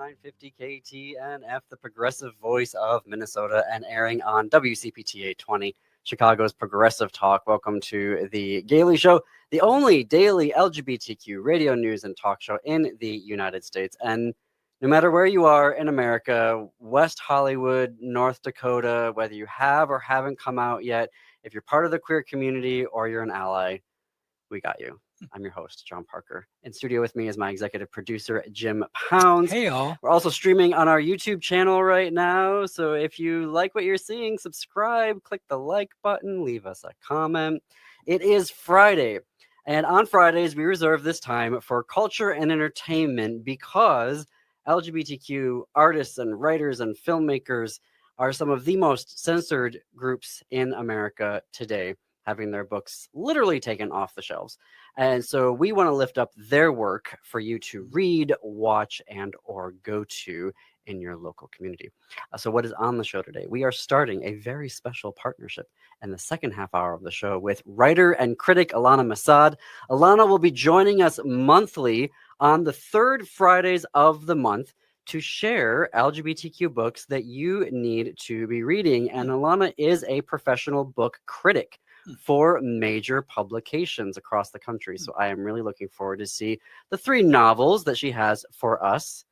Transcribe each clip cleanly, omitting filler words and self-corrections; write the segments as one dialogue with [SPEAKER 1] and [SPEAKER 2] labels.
[SPEAKER 1] 950 KTNF, the progressive voice of Minnesota, and airing on WCPT 820, Chicago's Progressive Talk. Welcome to the Gailey Show, the only daily LGBTQ radio news and talk show in the United States. And no matter where you are in America, West Hollywood, North Dakota, whether you have or haven't come out yet, if you're part of the queer community or you're an ally, we got you. I'm your host, John Parker. In studio with me is my executive producer, Jim Pounds.
[SPEAKER 2] Hey, y'all.
[SPEAKER 1] We're also streaming on our YouTube channel right now. So if you like what you're seeing, subscribe, click the like button, leave us a comment. It is Friday. And on Fridays, we reserve this time for culture and entertainment because LGBTQ artists and writers and filmmakers are some of the most censored groups in America today, having their books literally taken off the shelves. And so we want to lift up their work for you to read, watch, and or go to in your local community. So what is on the show today? We are starting a very special partnership in the second half hour of the show with writer and critic Ilana Masad. Ilana will be joining us monthly on the third Fridays of the month to share LGBTQ books that you need to be reading. And Ilana is a professional book critic for major publications across the country. So I am really looking forward to see the 3 novels that she has for us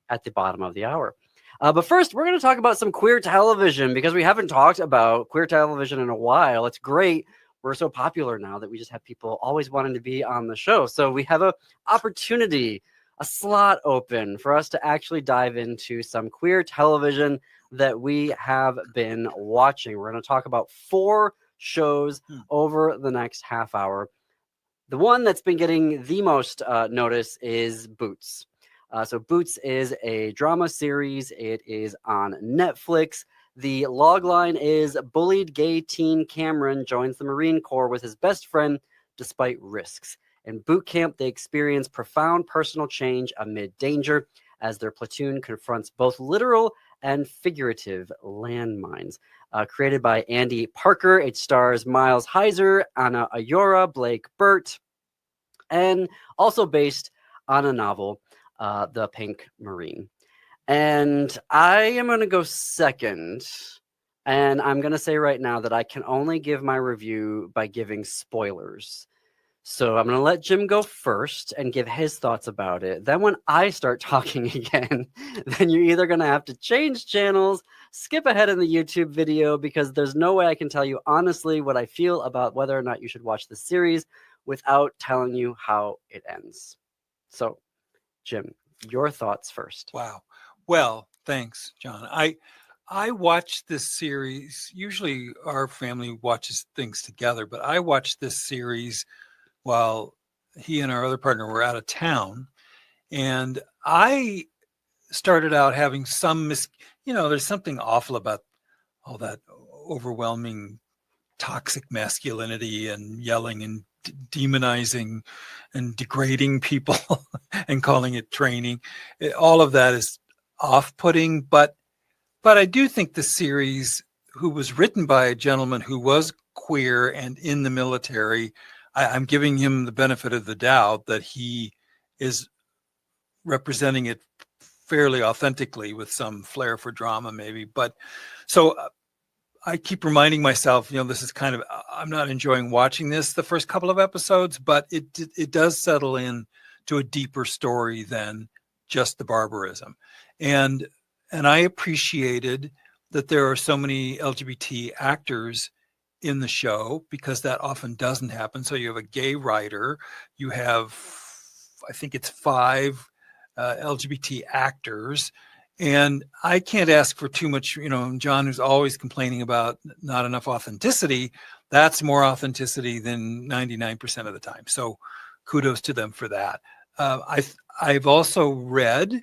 [SPEAKER 1] at the bottom of the hour. But first, we're going to talk about some queer television because we haven't talked about queer television in a while. It's great. We're so popular now that we just have people always wanting to be on the show. So we have an opportunity, a slot open for us to actually dive into some queer television that we have been watching. We're going to talk about 4 shows over the next half hour. The one that's been getting the most notice is Boots. So Boots is a drama series. It is on Netflix. The logline is bullied gay teen Cameron joins the Marine Corps with his best friend despite risks. In boot camp, they experience profound personal change amid danger as their platoon confronts both literal and figurative landmines. Created by Andy Parker, it stars Miles Heiser, Anna Ayora, Blake Burt, and also based on a novel, The Pink Marine. And I am going to go second, and I'm going to say right now that I can only give my review by giving spoilers. So I'm going to let Jim go first and give his thoughts about it. Then when I start talking again, then you're either going to have to change channels, skip ahead in the YouTube video, because there's no way I can tell you honestly what I feel about whether or not you should watch the series without telling you how it ends. So, Jim, your thoughts first.
[SPEAKER 2] Wow. Well, thanks, John. I watched this series. Usually our family watches things together, but I watched this series while he and our other partner were out of town. And I started out having some, there's something awful about all that overwhelming toxic masculinity and yelling and demonizing and degrading people and calling it training. All of that is off-putting, but I do think the series, who was written by a gentleman who was queer and in the military, I'm giving him the benefit of the doubt that he is representing it fairly authentically with some flair for drama maybe. But so I keep reminding myself, this is kind of, I'm not enjoying watching this the first couple of episodes, but it does settle in to a deeper story than just the barbarism. And I appreciated that there are so many LGBT actors in the show, because that often doesn't happen. So you have a gay writer, you have, I think it's 5 LGBT actors, and I can't ask for too much. John, who's always complaining about not enough authenticity, that's more authenticity than 99% of the time. So kudos to them for that. I've also read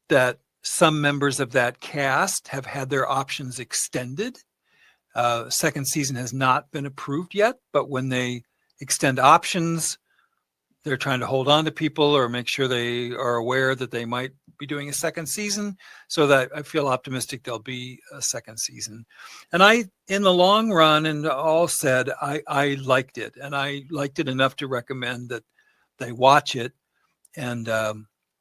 [SPEAKER 2] that some members of that cast have had their options extended. Second season has not been approved yet, but when they extend options, they're trying to hold on to people or make sure they are aware that they might be doing a second season, so that I feel optimistic there'll be a second season. And in the long run, and all said, I liked it, and I liked it enough to recommend that they watch it. And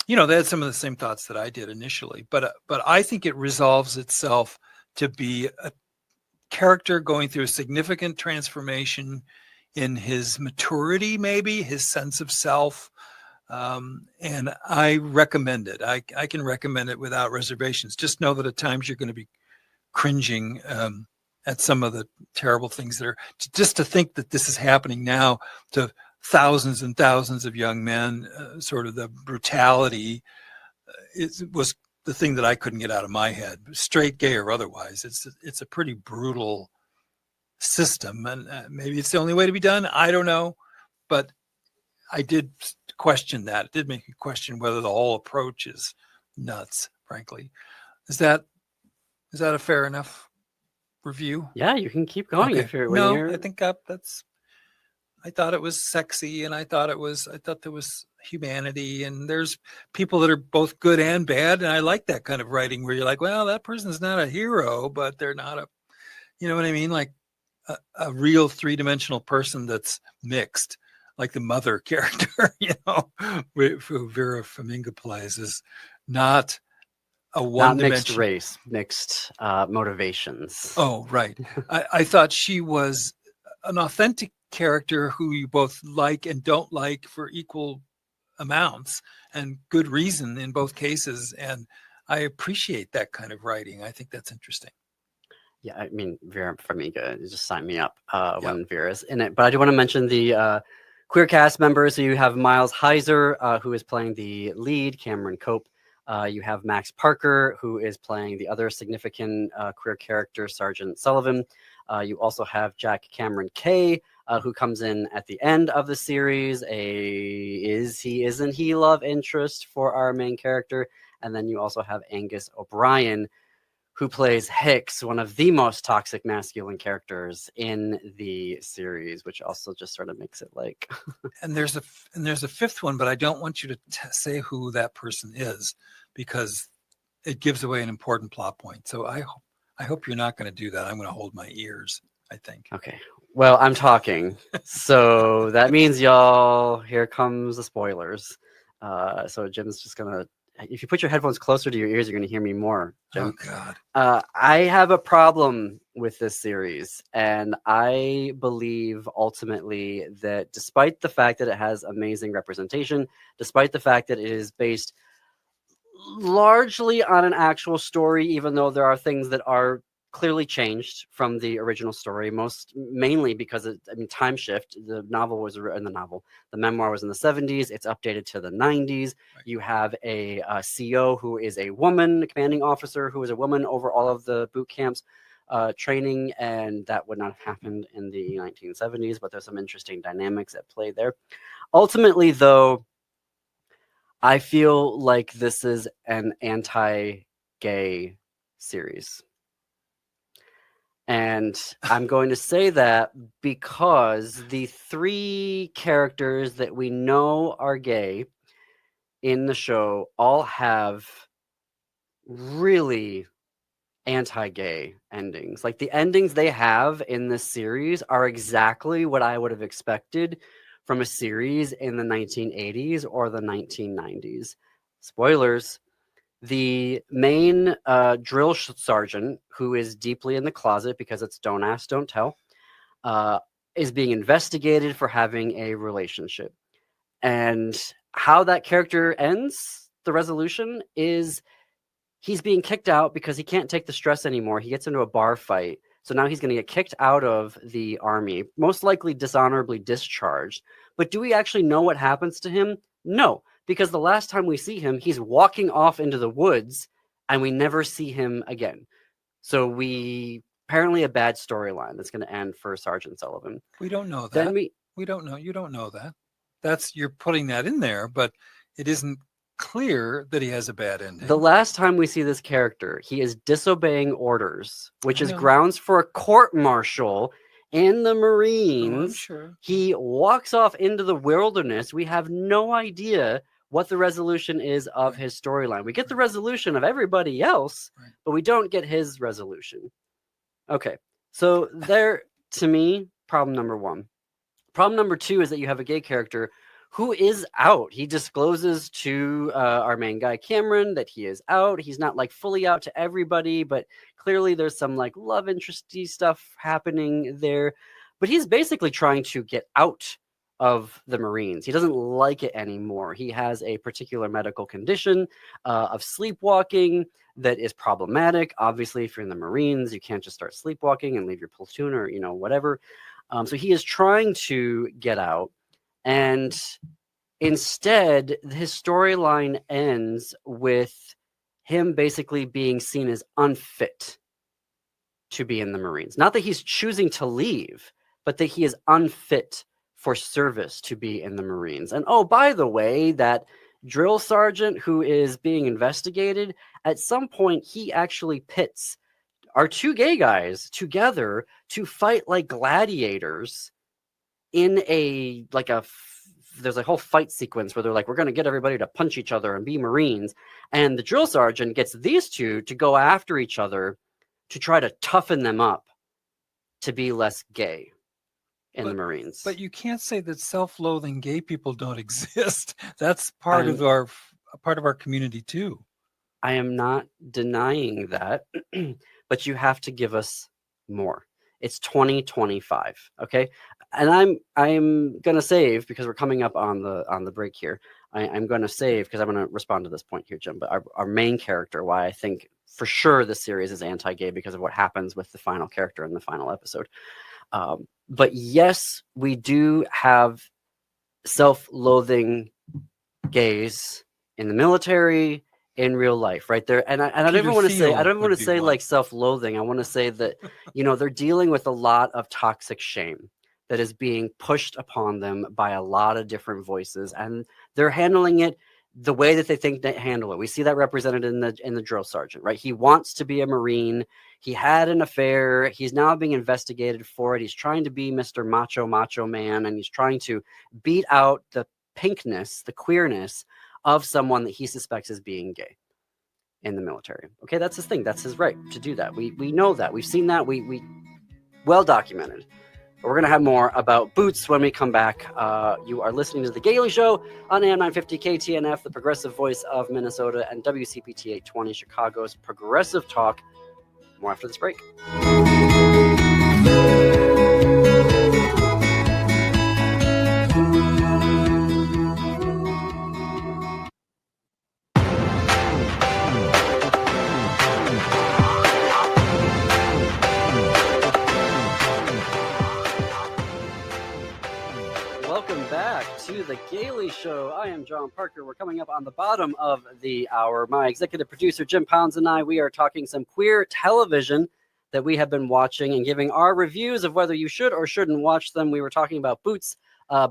[SPEAKER 2] They had some of the same thoughts that I did initially, but I think it resolves itself to be a character going through a significant transformation in his maturity, maybe his sense of self. And I recommend it. I can recommend it without reservations. Just know that at times you're going to be cringing at some of the terrible things that are, just to think that this is happening now to thousands and thousands of young men, sort of the brutality was the thing that I couldn't get out of my head, straight, gay, or otherwise. It's a pretty brutal system, and maybe it's the only way to be done. I don't know, but I did question that. It did make me question whether the whole approach is nuts, frankly. Is that a fair enough review?
[SPEAKER 1] Yeah, you can keep going
[SPEAKER 2] Okay.
[SPEAKER 1] if you're.
[SPEAKER 2] I think that's. I thought it was sexy, and I thought there was humanity, and there's people that are both good and bad, and I like that kind of writing where you're like, well, that person's not a hero, but they're not a, you know what I mean, like a real three-dimensional person that's mixed, like the mother character, who Vera Farmiga plays, is not a one-dimensional.
[SPEAKER 1] Not mixed race, mixed motivations.
[SPEAKER 2] Oh, right. I thought she was an authentic character who you both like and don't like for equal amounts, and good reason in both cases. And I appreciate that kind of writing. I think that's interesting.
[SPEAKER 1] Yeah, I mean, Vera Farmiga, just sign me up when Vera's in it. But I do want to mention the queer cast members. So you have Miles Heiser, who is playing the lead, Cameron Cope. You have Max Parker, who is playing the other significant queer character, Sergeant Sullivan. You also have Jack Cameron Kay, who comes in at the end of the series, isn't he love interest for our main character. And then you also have Angus O'Brien, who plays Hicks, one of the most toxic masculine characters in the series, which also just sort of makes it like.
[SPEAKER 2] And there's a fifth one, but I don't want you to say who that person is, because it gives away an important plot point. So I hope you're not going to do that. I'm going to hold my ears, I think.
[SPEAKER 1] Okay. Well, I'm talking. So that means, y'all, here comes the spoilers. So Jim's just going to, if you put your headphones closer to your ears, you're going to hear me more, Jim.
[SPEAKER 2] Oh, God.
[SPEAKER 1] I have a problem with this series. And I believe ultimately that despite the fact that it has amazing representation, despite the fact that it is based largely on an actual story, even though there are things that are clearly changed from the original story, mainly because time shift. The memoir was in the 70s. It's updated to the 90s. Right. You have a CO who is a woman, a commanding officer who is a woman over all of the boot camps training, and that would not have happened in the 1970s, but there's some interesting dynamics at play there. Ultimately, though, I feel like this is an anti-gay series. And I'm going to say that because the three characters that we know are gay in the show all have really anti-gay endings. Like, the endings they have in this series are exactly what I would have expected from a series in the 1980s or the 1990s. Spoilers. The main drill sergeant, who is deeply in the closet because it's don't ask, don't tell, is being investigated for having a relationship. And how that character ends, the resolution, is he's being kicked out because he can't take the stress anymore. He gets into a bar fight. So now he's going to get kicked out of the army, most likely dishonorably discharged. But do we actually know what happens to him? No. Because the last time we see him, he's walking off into the woods and we never see him again. So apparently a bad storyline that's going to end for Sergeant Sullivan.
[SPEAKER 2] We don't know that. We don't know. You don't know that. You're putting that in there, but it isn't clear that he has a bad ending.
[SPEAKER 1] The last time we see this character, he is disobeying orders, which is grounds for a court-martial in the Marines.
[SPEAKER 2] Oh, sure.
[SPEAKER 1] He walks off into the wilderness. We have no idea what the resolution is of his storyline. We get the resolution of everybody else, but we don't get his resolution. Okay, so there, to me, problem number one. Problem number two is that you have a gay character who is out. He discloses to our main guy, Cameron, that he is out. He's not like fully out to everybody, but clearly there's some like love interesty stuff happening there. But he's basically trying to get out of the Marines. He doesn't like it anymore. He has a particular medical condition of sleepwalking that is problematic. Obviously, if you're in the Marines, you can't just start sleepwalking and leave your platoon or, you know, whatever. So he is trying to get out. And instead, his storyline ends with him basically being seen as unfit to be in the Marines. Not that he's choosing to leave, but that he is unfit for service to be in the Marines. And oh, by the way, that drill sergeant who is being investigated, at some point he actually pits our two gay guys together to fight like gladiators in a like a there's a whole fight sequence where they're like, we're going to get everybody to punch each other and be Marines. And the drill sergeant gets these two to go after each other to try to toughen them up to be less gay in the Marines.
[SPEAKER 2] But you can't say that self-loathing gay people don't exist. That's part of our community too.
[SPEAKER 1] I am not denying that, but you have to give us more. It's 2025, okay? And I'm gonna save, because we're coming up on the break here. I'm gonna save because I'm gonna respond to this point here, Jim. But our main character, why I think for sure this series is anti-gay because of what happens with the final character in the final episode. But yes, we do have self-loathing gays in the military, in real life, right there. And I don't even want to say like self-loathing. I want to say that, you know, they're dealing with a lot of toxic shame that is being pushed upon them by a lot of different voices, and they're handling it the way that they think they handle it. We see that represented in the drill sergeant, right? He wants to be a Marine. He had an affair. He's now being investigated for it. He's trying to be Mr. Macho Man, and he's trying to beat out the pinkness, the queerness of someone that he suspects as being gay in the military. Okay, that's his thing. That's his right to do that. We know that. We've seen that. We well documented. But we're going to have more about Boots when we come back. You are listening to The Gailey Show on AM 950 KTNF, the progressive voice of Minnesota, and WCPT 820, Chicago's progressive talk. More after this break. To The Gailey Show. I am John Parker. We're coming up on the bottom of the hour. My executive producer, Jim Pounds, and I, we are talking some queer television that we have been watching and giving our reviews of whether you should or shouldn't watch them. We were talking about Boots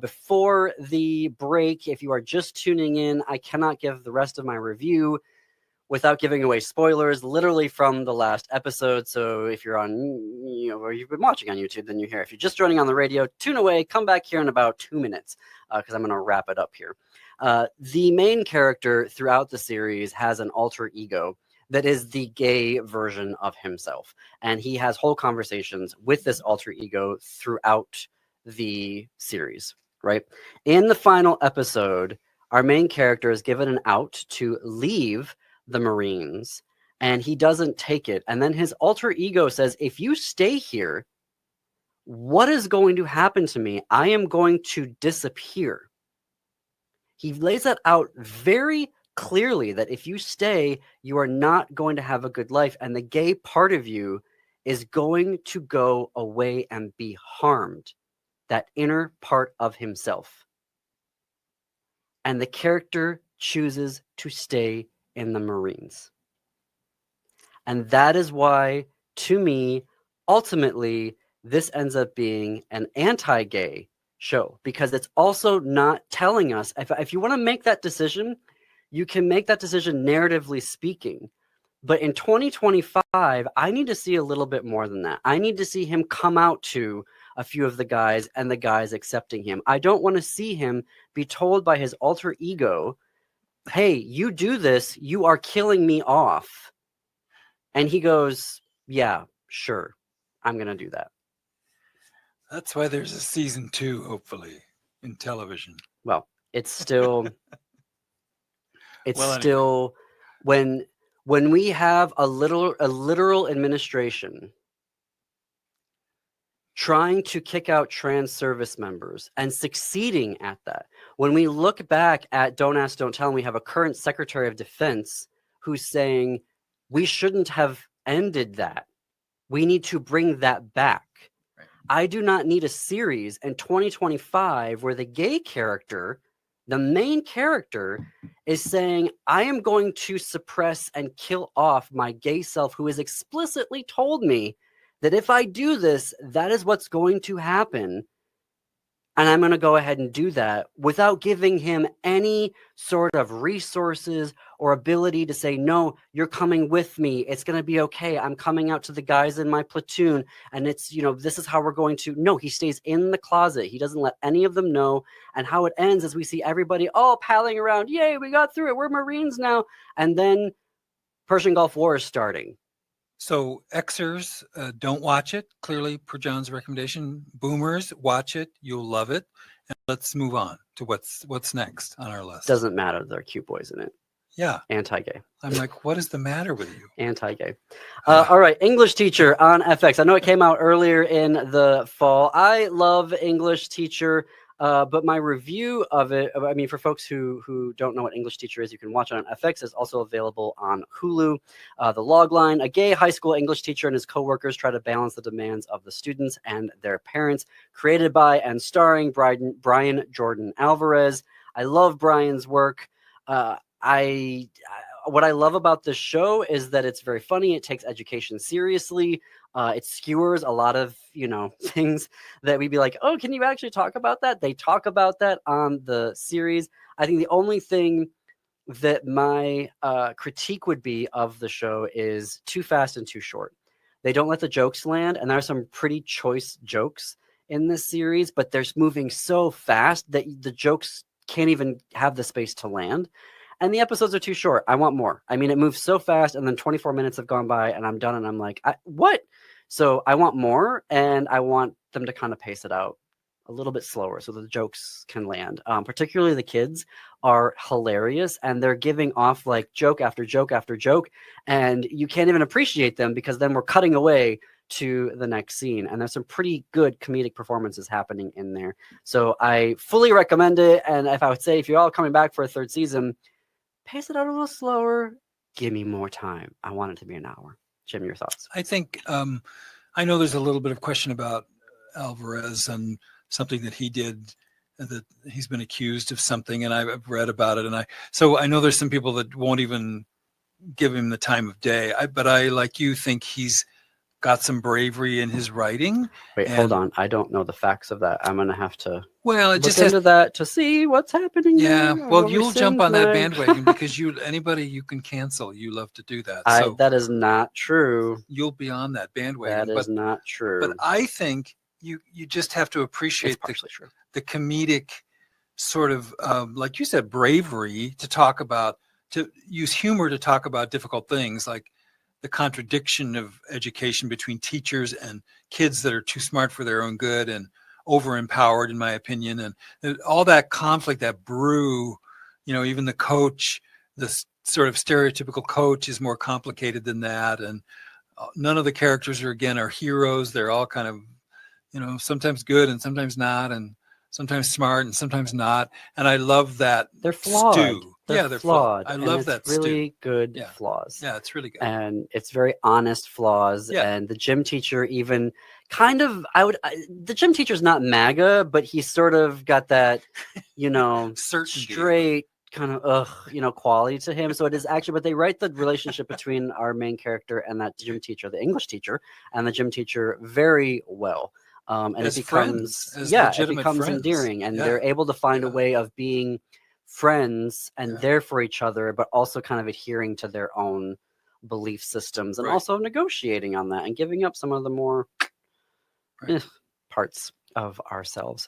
[SPEAKER 1] before the break. If you are just tuning in, I cannot give the rest of my review without giving away spoilers, literally from the last episode. So if you're on, you know, or you've been watching on YouTube, then you're here. If you're just joining on the radio, tune away, come back here in about 2 minutes, because I'm going to wrap it up here. The main character throughout the series has an alter ego that is the gay version of himself. And he has whole conversations with this alter ego throughout the series, right? In the final episode, our main character is given an out to leave the Marines, and he doesn't take it. And then his alter ego says, if you stay here, what is going to happen to me? I am going to disappear. He lays that out very clearly, that if you stay, you are not going to have a good life, and the gay part of you is going to go away and be harmed, that inner part of himself. And the character chooses to stay in the Marines. And that is why, to me, ultimately, this ends up being an anti-gay show, because it's also not telling us, if you want to make that decision, you can make that decision narratively speaking. But in 2025, I need to see a little bit more than that. I need to see him come out to a few of the guys and the guys accepting him. I don't want to see him be told by his alter ego, hey, you do this, you are killing me off. And he goes, yeah, sure, I'm going to do that.
[SPEAKER 2] That's why there's a season 2, hopefully, in television.
[SPEAKER 1] Well, It's still it's
[SPEAKER 2] Well, anyway.
[SPEAKER 1] still when we have a literal administration trying to kick out trans service members and succeeding at that. When we look back at Don't Ask, Don't Tell, and we have a current Secretary of Defense who's saying we shouldn't have ended that. We need to bring that back.
[SPEAKER 2] Right.
[SPEAKER 1] I do not need a series in 2025 where the gay character, the main character, is saying, I am going to suppress and kill off my gay self, who has explicitly told me that if I do this, that is what's going to happen. And I'm going to go ahead and do that without giving him any sort of resources or ability to say, no, you're coming with me. It's going to be okay. I'm coming out to the guys in my platoon. And it's, this is how we're going to. No, he stays in the closet. He doesn't let any of them know. And how it ends is we see everybody all palling around. Yay, we got through it. We're Marines now. And then Persian Gulf War is starting.
[SPEAKER 2] So Xers, don't watch it. Clearly, per John's recommendation. Boomers, watch it. You'll love it. And let's move on to what's next on our list.
[SPEAKER 1] Doesn't matter. There are cute boys in it.
[SPEAKER 2] Yeah.
[SPEAKER 1] Anti-gay.
[SPEAKER 2] I'm like, what is the matter with you?
[SPEAKER 1] Anti-gay. All right. English Teacher on FX. I know it came out earlier in the fall. I love English Teacher. But my review of it, I mean, for folks who don't know what English Teacher is, you can watch it on FX. It's also available on Hulu. The logline: a gay high school English teacher and his coworkers try to balance the demands of the students and their parents. Created by and starring Brian Jordan Alvarez. I love Brian's work. What I love about this show is that it's very funny. It takes education seriously. It skewers a lot of, things that we'd be like, oh, can you actually talk about that? They talk about that on the series. I think the only thing that my critique would be of the show is too fast and too short. They don't let the jokes land, and there are some pretty choice jokes in this series, but they're moving so fast that the jokes can't even have the space to land. And the episodes are too short. I want more. I mean, it moves so fast, and then 24 minutes have gone by, and I'm done, and I'm like, what? So I want more, and I want them to kind of pace it out a little bit slower so that the jokes can land. Particularly the kids are hilarious, and they're giving off like joke after joke after joke, and you can't even appreciate them because then we're cutting away to the next scene, and there's some pretty good comedic performances happening in there. So I fully recommend it, and if I would say if you're all coming back for a third season, pace it out a little slower. Give me more time. I want it to be an hour. Jim, your thoughts?
[SPEAKER 2] I think I know there's a little bit of question about Alvarez and something that he did, that he's been accused of something, and I've read about it, so I know there's some people that won't even give him the time of day. But I, like you, think he's got some bravery in his writing.
[SPEAKER 1] Wait, hold on. I don't know the facts of that. I'm gonna have to
[SPEAKER 2] look
[SPEAKER 1] into that to see what's happening.
[SPEAKER 2] Yeah, well, you'll jump on that
[SPEAKER 1] tonight.
[SPEAKER 2] bandwagon because anybody you can cancel, you love to do that. So
[SPEAKER 1] that is not true.
[SPEAKER 2] You'll be on that bandwagon.
[SPEAKER 1] That is not true.
[SPEAKER 2] But I think you just have to appreciate the comedic sort of, like you said, bravery to use humor to talk about difficult things, like the contradiction of education between teachers and kids that are too smart for their own good and over-empowered, in my opinion, and all that conflict, that brew, even the coach, this sort of stereotypical coach is more complicated than that. And none of the characters are heroes. They're all kind of, sometimes good and sometimes not, and sometimes smart and sometimes not. And I love that.
[SPEAKER 1] They're flawed.
[SPEAKER 2] Stew.
[SPEAKER 1] They're flawed.
[SPEAKER 2] I love that.
[SPEAKER 1] Really good flaws.
[SPEAKER 2] Yeah, it's really good.
[SPEAKER 1] And it's very honest flaws.
[SPEAKER 2] Yeah.
[SPEAKER 1] And the gym teacher even kind of, the gym teacher's not MAGA, but he's sort of got that, straight kind of, quality to him. So it is actually, but they write the relationship between our main character and that gym teacher, the English teacher, and the gym teacher very well. And
[SPEAKER 2] as
[SPEAKER 1] it becomes,
[SPEAKER 2] friends,
[SPEAKER 1] it becomes
[SPEAKER 2] friends.
[SPEAKER 1] Endearing, and they're able to find a way of being friends and there for each other, but also kind of adhering to their own belief systems, and also negotiating on that and giving up some of the more parts of ourselves.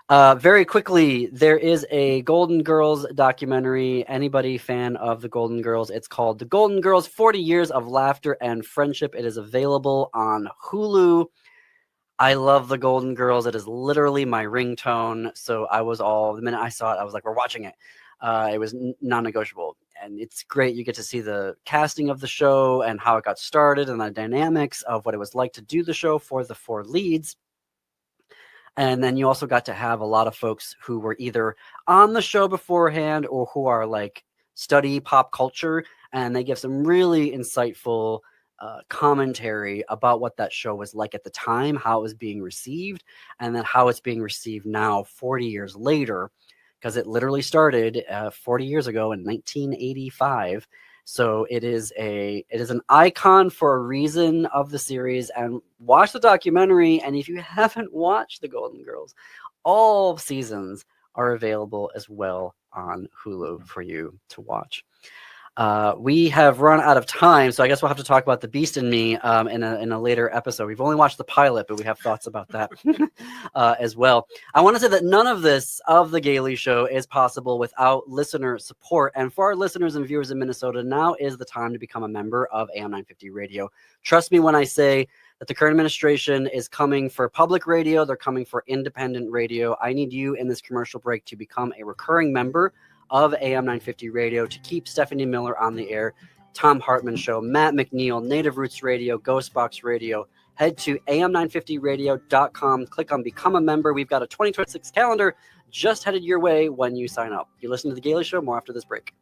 [SPEAKER 1] Very quickly, there is a Golden Girls documentary. Anybody fan of the Golden Girls? It's called The Golden Girls: 40 Years of Laughter and Friendship. It is available on Hulu. I love the Golden Girls. It is literally my ringtone. So the minute I saw it, I was like, we're watching it. It was non-negotiable. And it's great. You get to see the casting of the show and how it got started and the dynamics of what it was like to do the show for the 4 leads. And then you also got to have a lot of folks who were either on the show beforehand or who are like study pop culture, and they give some really insightful commentary about what that show was like at the time, how it was being received, and then how it's being received now 40 years later, because it literally started 40 years ago in 1985. So it is an icon for a reason of the series. And watch the documentary. And if you haven't watched the Golden Girls, all seasons are available as well on Hulu for you to watch. We have run out of time, so I guess we'll have to talk about The Beast in Me in a later episode. We've only watched the pilot, but we have thoughts about that as well. I want to say that none of this of The Gailey Show is possible without listener support. And for our listeners and viewers in Minnesota, now is the time to become a member of AM 950 Radio. Trust me when I say that the current administration is coming for public radio. They're coming for independent radio. I need you in this commercial break to become a recurring member of AM 950 Radio to keep Stephanie Miller on the air, Tom Hartman Show, Matt McNeil, Native Roots Radio, Ghostbox Radio. Head to am950radio.com, click on Become a Member. We've got a 2026 calendar just headed your way when you sign up. You listen to The Gailey Show, more after this break.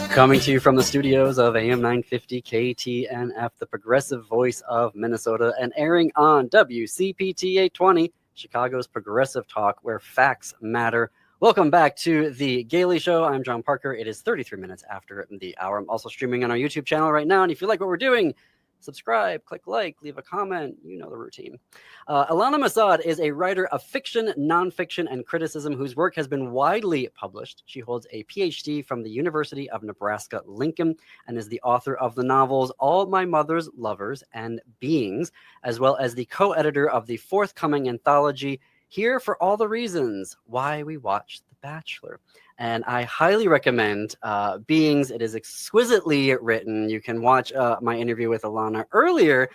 [SPEAKER 1] Coming to you from the studios of AM 950 KTNF, the progressive voice of Minnesota, and airing on WCPT 820, Chicago's progressive talk, where facts matter. Welcome back to The Gailey Show. I'm John Parker. It is 33 minutes after the hour. I'm also streaming on our YouTube channel right now, and if you like what we're doing, subscribe, click like, leave a comment. You know the routine. Ilana Masad is a writer of fiction, nonfiction, and criticism whose work has been widely published. She holds a PhD from the University of Nebraska-Lincoln and is the author of the novels All My Mother's Lovers and Beings, as well as the co-editor of the forthcoming anthology Here for All the Reasons Why We Watch The Bachelor. And I highly recommend Beings. It is exquisitely written. You can watch my interview with Ilana earlier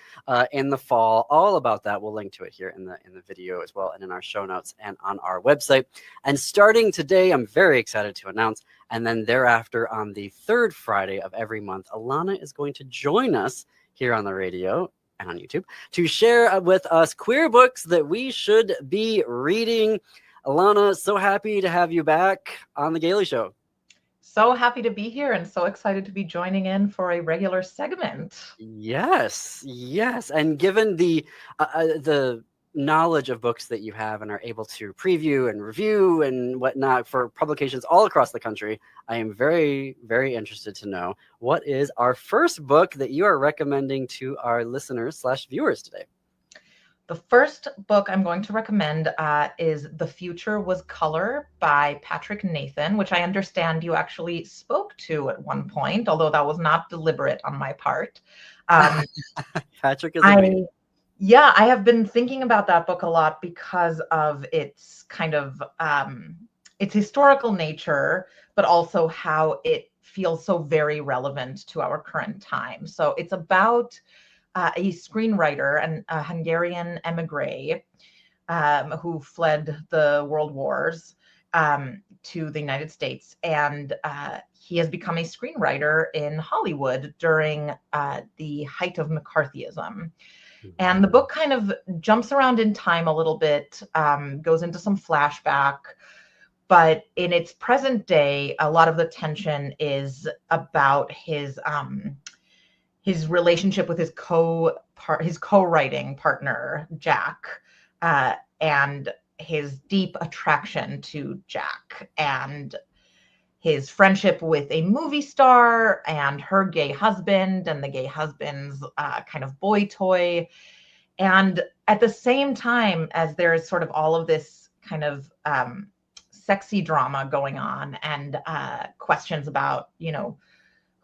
[SPEAKER 1] in the fall. All about that. We'll link to it here in the video as well, and in our show notes and on our website. And starting today, I'm very excited to announce, and then thereafter on the third Friday of every month, Ilana is going to join us here on the radio and on YouTube to share with us queer books that we should be reading. Ilana, so happy to have you back on The Gailey Show.
[SPEAKER 3] So happy to be here and so excited to be joining in for a regular segment.
[SPEAKER 1] Yes. And given the knowledge of books that you have and are able to preview and review and whatnot for publications all across the country, I am very, very interested to know what is our first book that you are recommending to our listeners/viewers today.
[SPEAKER 3] The first book I'm going to recommend is The Future Was Color by Patrick Nathan, which I understand you actually spoke to at one point, although that was not deliberate on my part.
[SPEAKER 1] Patrick is amazing.
[SPEAKER 3] I have been thinking about that book a lot because of its kind of its historical nature, but also how it feels so very relevant to our current time. So it's about a screenwriter and a Hungarian emigre who fled the world wars to the United States. And he has become a screenwriter in Hollywood during the height of McCarthyism. And the book kind of jumps around in time a little bit, goes into some flashback. But in its present day, a lot of the tension is about his relationship with his co-writing partner, Jack, and his deep attraction to Jack, and his friendship with a movie star and her gay husband and the gay husband's kind of boy toy. And at the same time as there is sort of all of this kind of sexy drama going on and questions about,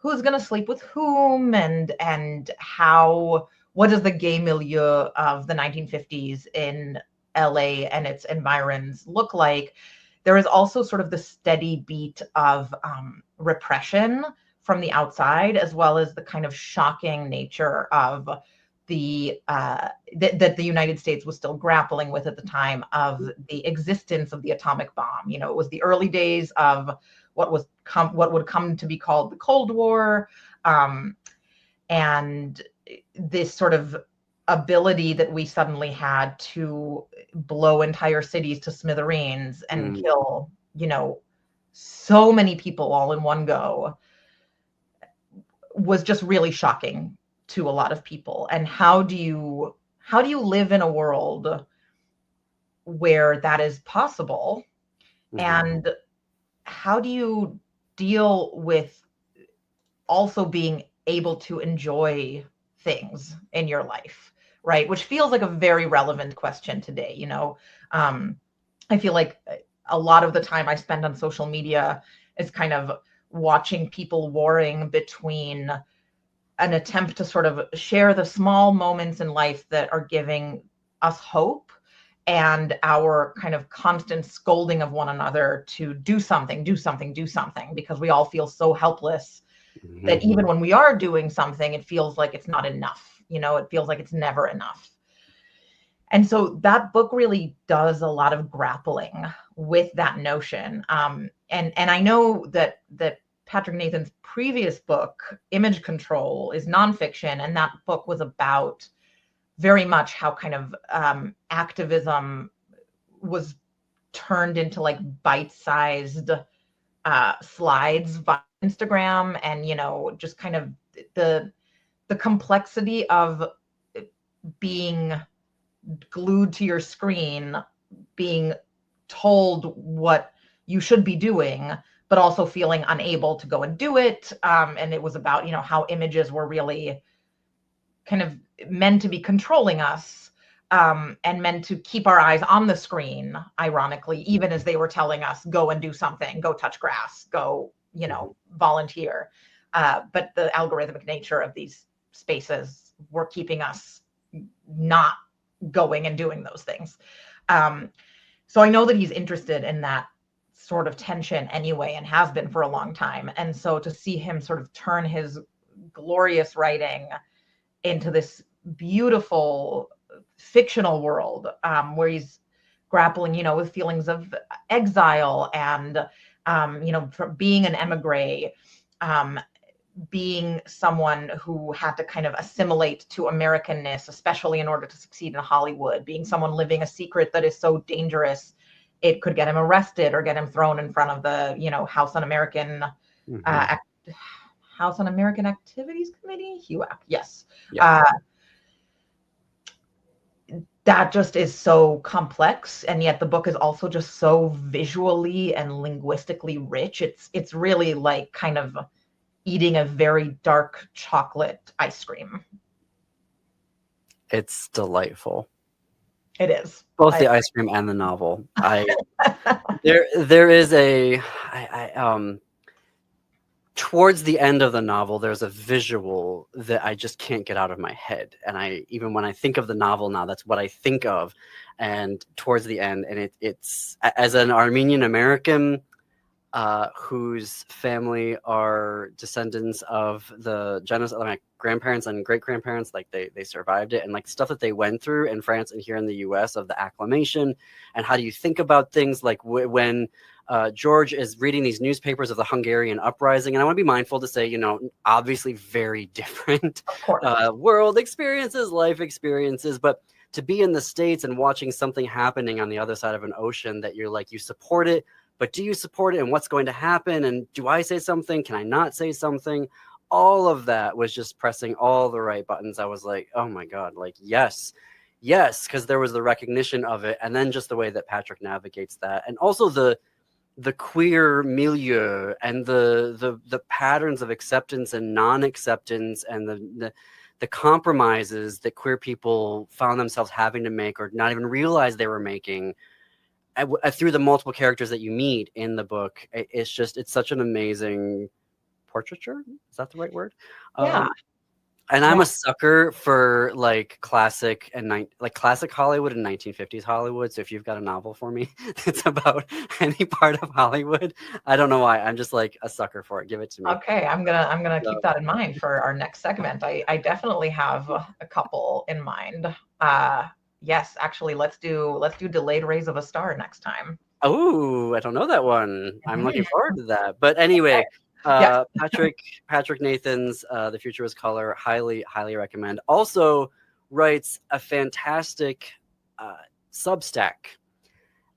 [SPEAKER 3] who's going to sleep with whom and how what does the gay milieu of the 1950s in LA and its environs look like, there is also sort of the steady beat of repression from the outside, as well as the kind of shocking nature of that the United States was still grappling with at the time, of the existence of the atomic bomb. You know, it was the early days of what would come to be called the Cold War, and this sort of ability that we suddenly had to blow entire cities to smithereens and kill, you know, so many people all in one go, was just really shocking to a lot of people. And how do you live in a world where that is possible? And how do you deal with also being able to enjoy things in your life, right? Which feels like a very relevant question today. You know, I feel like a lot of the time I spend on social media is kind of watching people warring between an attempt to sort of share the small moments in life that are giving us hope, and our kind of constant scolding of one another to do something, because we all feel so helpless that even when we are doing something, it feels like it's not enough. You know, it feels like it's never enough. And so that book really does a lot of grappling with that notion. And I know that Patrick Nathan's previous book, Image Control, is nonfiction, and that book was about very much how kind of activism was turned into like bite-sized slides via Instagram, and, you know, just kind of the complexity of being glued to your screen, being told what you should be doing, but also feeling unable to go and do it. And it was about, you know, how images were really kind of meant to be controlling us, and meant to keep our eyes on the screen, ironically, even as they were telling us, go and do something, go touch grass, go, you know, volunteer. But the algorithmic nature of these spaces were keeping us not going and doing those things. So I know that he's interested in that sort of tension anyway, and has been for a long time. And so to see him sort of turn his glorious writing into this beautiful fictional world, where he's grappling, you know, with feelings of exile and, you know, being an emigre, being someone who had to kind of assimilate to Americanness, especially in order to succeed in Hollywood, being someone living a secret that is so dangerous it could get him arrested or get him thrown in front of the, you know, House Un-American Activities Committee, HUAC. Yes. Yeah. That just is so complex, and yet the book is also just so visually and linguistically rich. It's really like kind of eating a very dark chocolate ice cream.
[SPEAKER 1] It's delightful.
[SPEAKER 3] It is.
[SPEAKER 1] Both the ice cream and the novel. There is towards the end of the novel, there's a visual that I just can't get out of my head. And even when I think of the novel now, that's what I think of. And towards the end, and it's as an Armenian American whose family are descendants of the genocide, my grandparents and great grandparents, like they survived it, and like stuff that they went through in France and here in the US of the acclamation, and how do you think about things like when George is reading these newspapers of the Hungarian uprising. And I want to be mindful to say, you know, obviously very different world experiences, life experiences, but to be in the States and watching something happening on the other side of an ocean that you're like, you support it, but do you support it, and what's going to happen? And do I say something? Can I not say something? All of that was just pressing all the right buttons. I was like, oh my God, like, yes, because there was the recognition of it. And then just the way that Patrick navigates that. And also the queer milieu and the patterns of acceptance and non-acceptance and the compromises that queer people found themselves having to make or not even realize they were making through the multiple characters that you meet in the book. It's such an amazing portraiture. Is that the right word?
[SPEAKER 3] Yeah.
[SPEAKER 1] And I'm
[SPEAKER 3] Yeah.
[SPEAKER 1] a sucker for like classic classic Hollywood and 1950s Hollywood. So if you've got a novel for me that's about any part of Hollywood, I don't know why. I'm just like a sucker for it. Give it to me.
[SPEAKER 3] Okay, I'm gonna
[SPEAKER 1] So,
[SPEAKER 3] keep that in mind for our next segment. I definitely have a couple in mind. Yes, actually, let's do Delayed Rays of a Star next time.
[SPEAKER 1] oh, I don't know that one. I'm looking
[SPEAKER 3] Mhm.
[SPEAKER 1] forward to that. But anyway,
[SPEAKER 3] Yes.
[SPEAKER 1] Patrick Nathan's The Future Was Color, highly recommend. Also writes a fantastic Substack.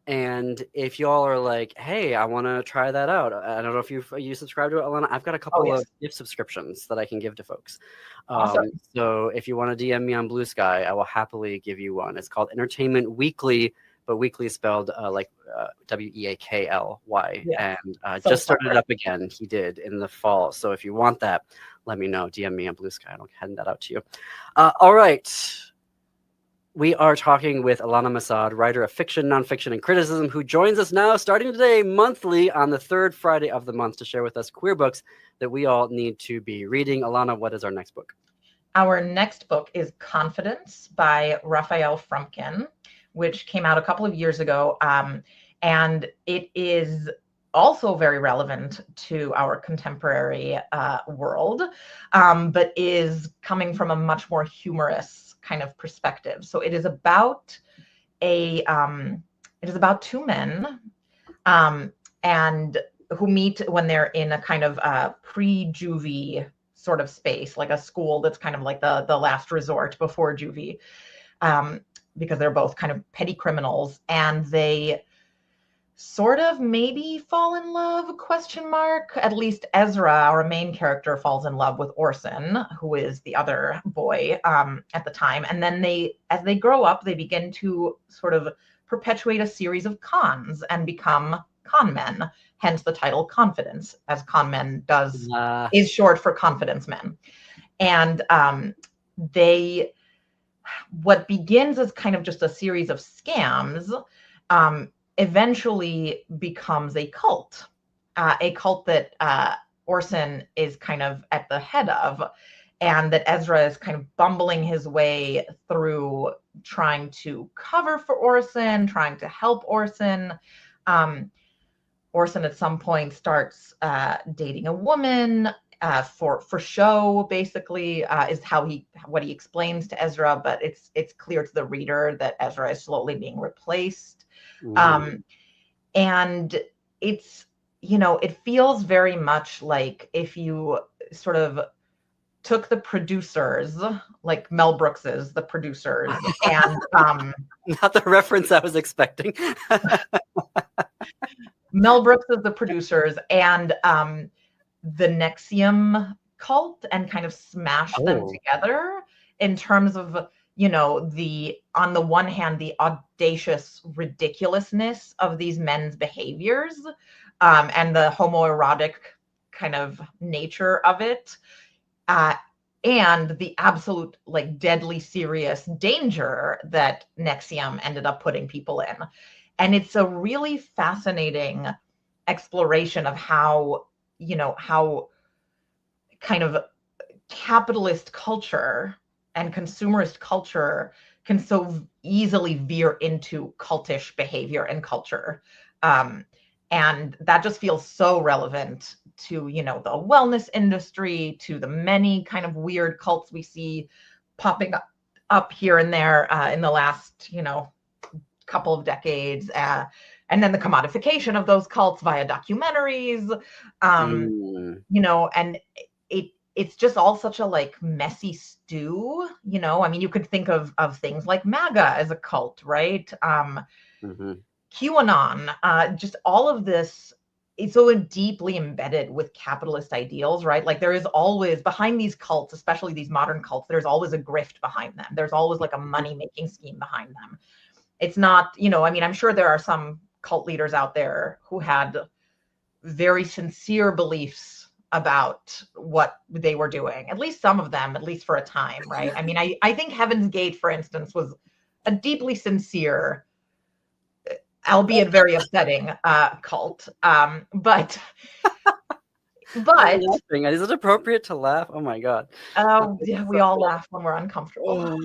[SPEAKER 1] And if y'all are like, hey, I want to try that out, I don't know if you subscribe to it, Ilana. I've got a
[SPEAKER 3] Oh
[SPEAKER 1] couple
[SPEAKER 3] yes.
[SPEAKER 1] of gift subscriptions that I can give to folks.
[SPEAKER 3] Awesome.
[SPEAKER 1] So if you want to DM me on Blue Sky, I will happily give you one. It's called Entertainment Weekly, but weekly spelled WEAKLY.
[SPEAKER 3] Yeah.
[SPEAKER 1] And
[SPEAKER 3] So
[SPEAKER 1] just started
[SPEAKER 3] clever.
[SPEAKER 1] it up again. He did in the fall. So if you want that, let me know. DM me on Blue Sky, and I'll hand that out to you. All right. We are talking with Ilana Masad, writer of fiction, nonfiction, and criticism, who joins us now, starting today, monthly on the third Friday of the month, to share with us queer books that we all need to be reading. Ilana, what is our next book?
[SPEAKER 3] Our next book is Confidence by Rafael Frumpkin, which came out a couple of years ago. And it is also very relevant to our contemporary world, but is coming from a much more humorous kind of perspective. So it is about two men, and who meet when they're in a kind of pre-juvie sort of space, like a school that's kind of like the last resort before juvie, because they're both kind of petty criminals, and they sort of maybe fall in love, question mark. At least Ezra, our main character, falls in love with Orson, who is the other boy at the time. And then as they grow up, they begin to sort of perpetuate a series of cons and become con men, hence the title Confidence, as con men is short for confidence men. And what begins as kind of just a series of scams eventually becomes a cult that Orson is kind of at the head of, and that Ezra is kind of bumbling his way through, trying to cover for Orson, trying to help Orson. Orson at some point starts dating a woman for show, basically, is what he explains to Ezra, but it's clear to the reader that Ezra is slowly being replaced. And it's, it feels very much like if you sort of took the producers, like Mel Brooks's The Producers, and
[SPEAKER 1] not the reference I was expecting.
[SPEAKER 3] Mel Brooks is The Producers, and the NXIVM cult, and kind of smash them together in terms of, on the one hand, the audacious ridiculousness of these men's behaviors, and the homoerotic kind of nature of it, and the absolute like deadly serious danger that NXIVM ended up putting people in. And it's a really fascinating exploration of how kind of capitalist culture and consumerist culture can so easily veer into cultish behavior and culture. And that just feels so relevant to, the wellness industry, to the many kind of weird cults we see popping up here and there in the last, couple of decades. And then the commodification of those cults via documentaries, and it's just all such a like messy stew, I mean, you could think of things like MAGA as a cult, right? QAnon, just all of this is so deeply embedded with capitalist ideals, right? Like there is always behind these cults, especially these modern cults, there's always a grift behind them. There's always like a money-making scheme behind them. It's not, I mean, I'm sure there are some cult leaders out there who had very sincere beliefs about what they were doing, at least some of them, at least for a time, right? I mean, I think Heaven's Gate, for instance, was a deeply sincere, albeit very upsetting, cult. But But
[SPEAKER 1] laughing. Is it appropriate to laugh? Oh my god.
[SPEAKER 3] yeah, we all laugh when we're uncomfortable.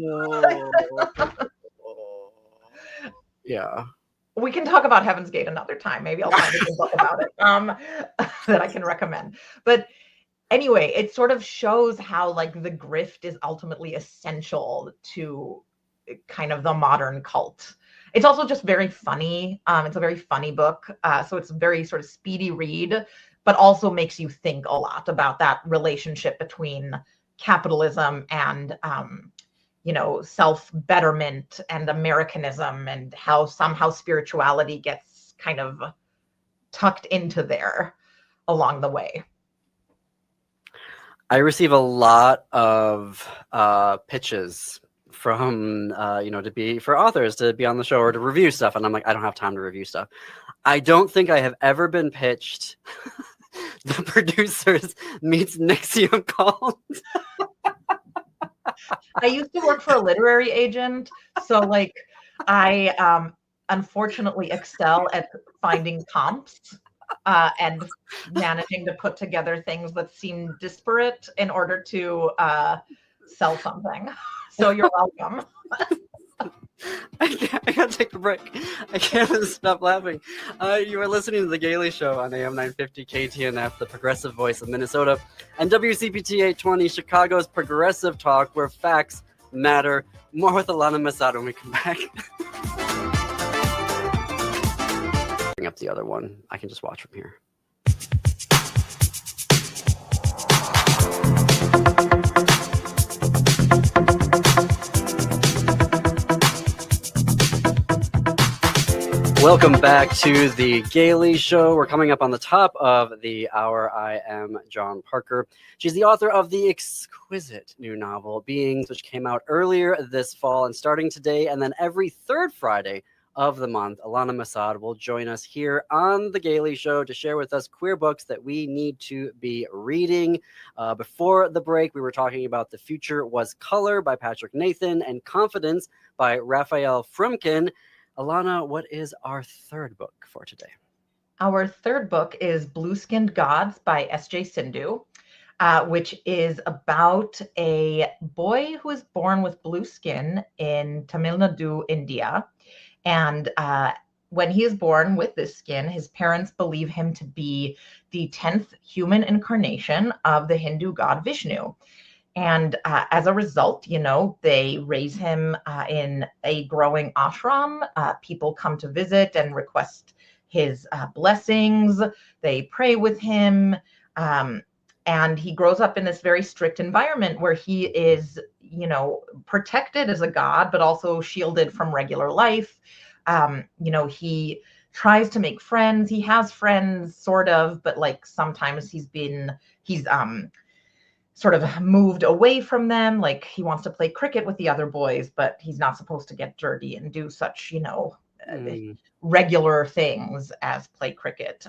[SPEAKER 1] Yeah.
[SPEAKER 3] We can talk about Heaven's Gate another time. Maybe I'll find a good book about it that I can recommend. But anyway, it sort of shows how like the grift is ultimately essential to kind of the modern cult. It's also just very funny. It's a very funny book. So it's a very sort of speedy read, but also makes you think a lot about that relationship between capitalism and self-betterment and Americanism, and how somehow spirituality gets kind of tucked into there along the way.
[SPEAKER 1] I receive a lot of pitches from for authors to be on the show or to review stuff, and I'm like, I don't have time to review stuff. I don't think I have ever been pitched the producers meets NXIVM cult.
[SPEAKER 3] I used to work for a literary agent, so like I unfortunately excel at finding comps and managing to put together things that seem disparate in order to sell something. So you're welcome.
[SPEAKER 1] I gotta take a break. I can't stop laughing. You are listening to The Gailey Show on AM 950 KTNF, the progressive voice of Minnesota, and WCPT 820, Chicago's progressive talk, where facts matter. More with Ilana Masad when we come back. Bring up the other one. I can just watch from here. Welcome back to The Gailey Show. We're coming up on the top of the hour. I am John Parker. She's the author of the exquisite new novel, Beings, which came out earlier this fall. And starting today and then every third Friday of the month, Ilana Masad will join us here on The Gailey Show to share with us queer books that we need to be reading. Before the break, we were talking about The Future Was Color by Patrick Nathan and Confidence by Rafael Frumpkin. Ilana, what is our third book for today?
[SPEAKER 3] Our third book is Blue-Skinned Gods by S.J. Sindu, which is about a boy who is born with blue skin in Tamil Nadu, India. And when he is born with this skin, his parents believe him to be the 10th human incarnation of the Hindu god Vishnu. And as a result, they raise him in a growing ashram. People come to visit and request his blessings. They pray with him. And he grows up in this very strict environment where he is, protected as a god, but also shielded from regular life. He tries to make friends. He has friends, sort of, but like sometimes he's sort of moved away from them. Like he wants to play cricket with the other boys, but he's not supposed to get dirty and do such, regular things as play cricket.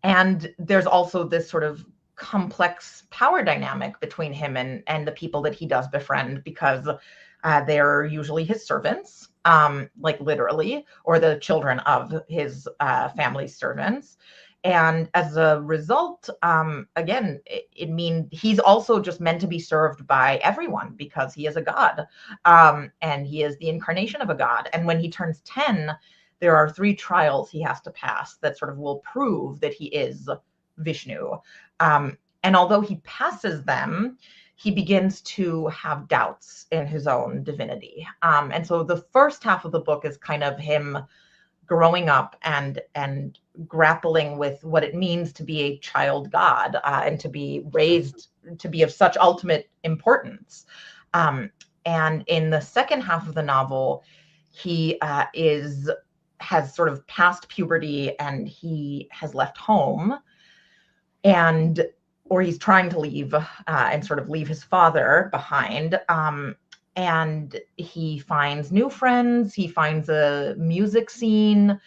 [SPEAKER 3] And there's also this sort of complex power dynamic between him and the people that he does befriend, because they're usually his servants, like literally, or the children of his family's servants. And as a result, again, it means he's also just meant to be served by everyone because he is a god, and he is the incarnation of a god. And when he turns 10, there are 3 trials he has to pass that sort of will prove that he is Vishnu. And although he passes them, he begins to have doubts in his own divinity. And so the first half of the book is kind of him growing up and grappling with what it means to be a child god, and to be raised to be of such ultimate importance. And in the second half of the novel, he has sort of passed puberty, and he has left home, or he's trying to leave and sort of leave his father behind. And he finds new friends. He finds a music scene.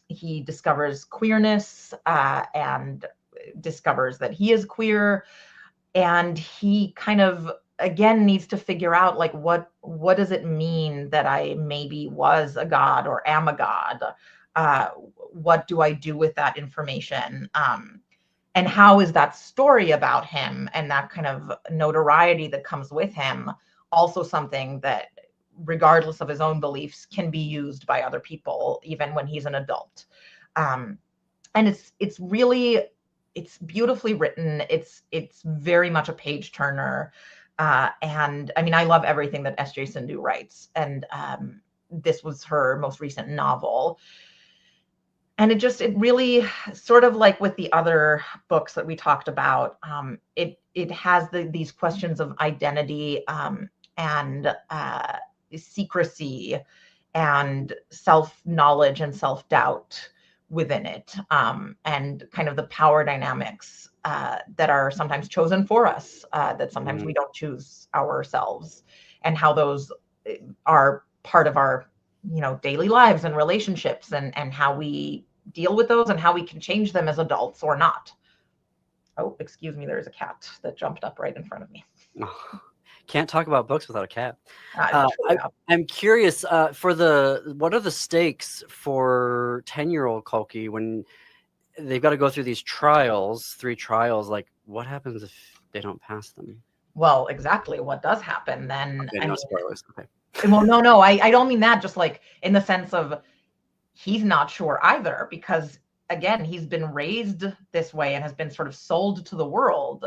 [SPEAKER 3] He discovers queerness and discovers that he is queer. And he kind of, again, needs to figure out, like, what does it mean that I maybe was a god or am a god? What do I do with that information? And how is that story about him and that kind of notoriety that comes with him also something that, regardless of his own beliefs, can be used by other people, even when he's an adult. And it's really, it's beautifully written. It's very much a page turner. And I mean, I love everything that S.J. Sindu writes. And this was her most recent novel. And it really, sort of like with the other books that we talked about, it has these questions of identity and secrecy and self-knowledge and self-doubt within it, and kind of the power dynamics that are sometimes chosen for us, that sometimes we don't choose ourselves, and how those are part of our daily lives and relationships, and how we deal with those and how we can change them as adults or not. Oh, excuse me, there's a cat that jumped up right in front of me.
[SPEAKER 1] Can't talk about books without a cat. I'm curious, what are the stakes for 10-year-old Kalki when they've got to go through these trials, 3 trials? Like, what happens if they don't pass them?
[SPEAKER 3] Well, exactly. What does happen then?
[SPEAKER 1] Okay, no spoilers. Okay.
[SPEAKER 3] Well, no, I don't mean that, just like in the sense of he's not sure either, because again, he's been raised this way and has been sort of sold to the world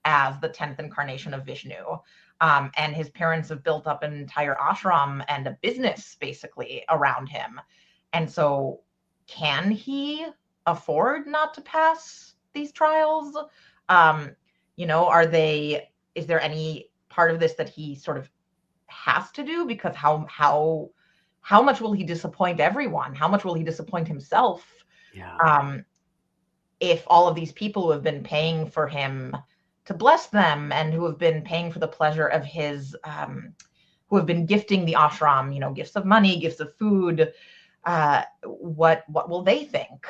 [SPEAKER 3] as the 10th incarnation of Vishnu. And his parents have built up an entire ashram and a business basically around him. And so can he afford not to pass these trials? Is there any part of this that he sort of has to do? Because how much will he disappoint everyone? How much will he disappoint himself?
[SPEAKER 1] Yeah.
[SPEAKER 3] If all of these people who have been paying for him to bless them and who have been paying for the pleasure of his, who have been gifting the ashram, gifts of money, gifts of food, what will they think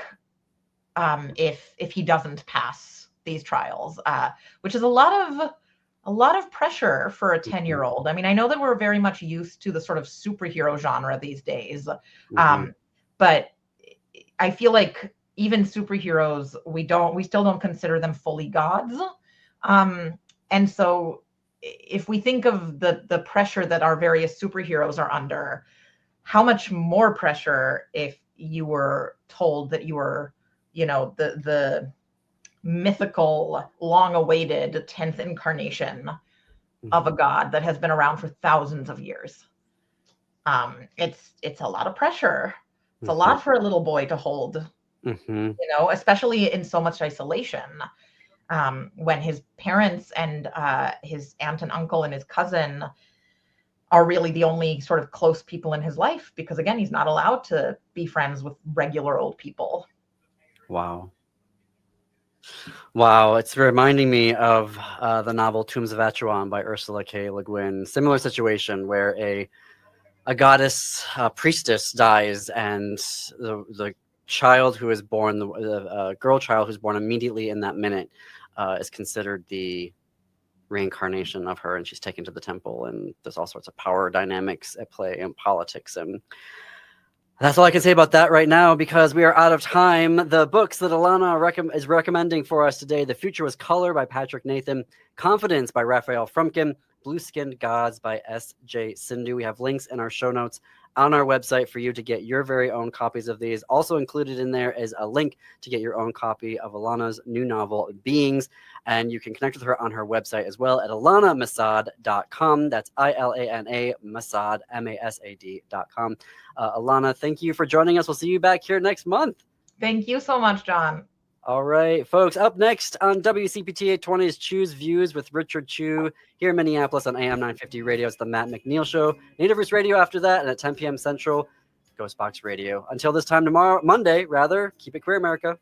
[SPEAKER 3] if he doesn't pass these trials? Which is a lot of pressure for a 10-year-old. I mean, I know that we're very much used to the sort of superhero genre these days, but I feel like even superheroes, we still don't consider them fully gods. And so if we think of the pressure that our various superheroes are under, how much more pressure if you were told that you were, the mythical, long-awaited 10th incarnation of a god that has been around for thousands of years. It's a lot of pressure. It's a lot for a little boy to hold, especially in so much isolation. When his parents and his aunt and uncle and his cousin are really the only sort of close people in his life, because again, he's not allowed to be friends with regular old people.
[SPEAKER 1] Wow, it's reminding me of the novel Tombs of Acheron by Ursula K. Le Guin. Similar situation where a goddess, priestess dies, and the child who is born, the girl child who's born immediately in that minute, is considered the reincarnation of her, and she's taken to the temple, and there's all sorts of power dynamics at play in politics. And that's all I can say about that right now, because we are out of time. The books that Ilana is recommending for us today: The Future Was Color by Patrick Nathan, Confidence by Rafael Frumpkin, Blue-Skinned Gods by S.J. Sindu. We have links in our show notes on our website for you to get your very own copies of these. Also included in there is a link to get your own copy of Ilana's new novel, Beings. And you can connect with her on her website as well at ilanamasad.com. That's ILANA Masad, MASAD.com. Ilana, thank you for joining us. We'll see you back here next month.
[SPEAKER 3] Thank you so much, John.
[SPEAKER 1] All right, folks. Up next on WCPT 820 is Choose Views with Richard Chu here in Minneapolis on AM 950 Radio. It's the Matt McNeil Show. Nativerse Radio after that, and at 10 p.m. Central, Ghostbox Radio. Until this time tomorrow, Monday, rather, keep it queer, America.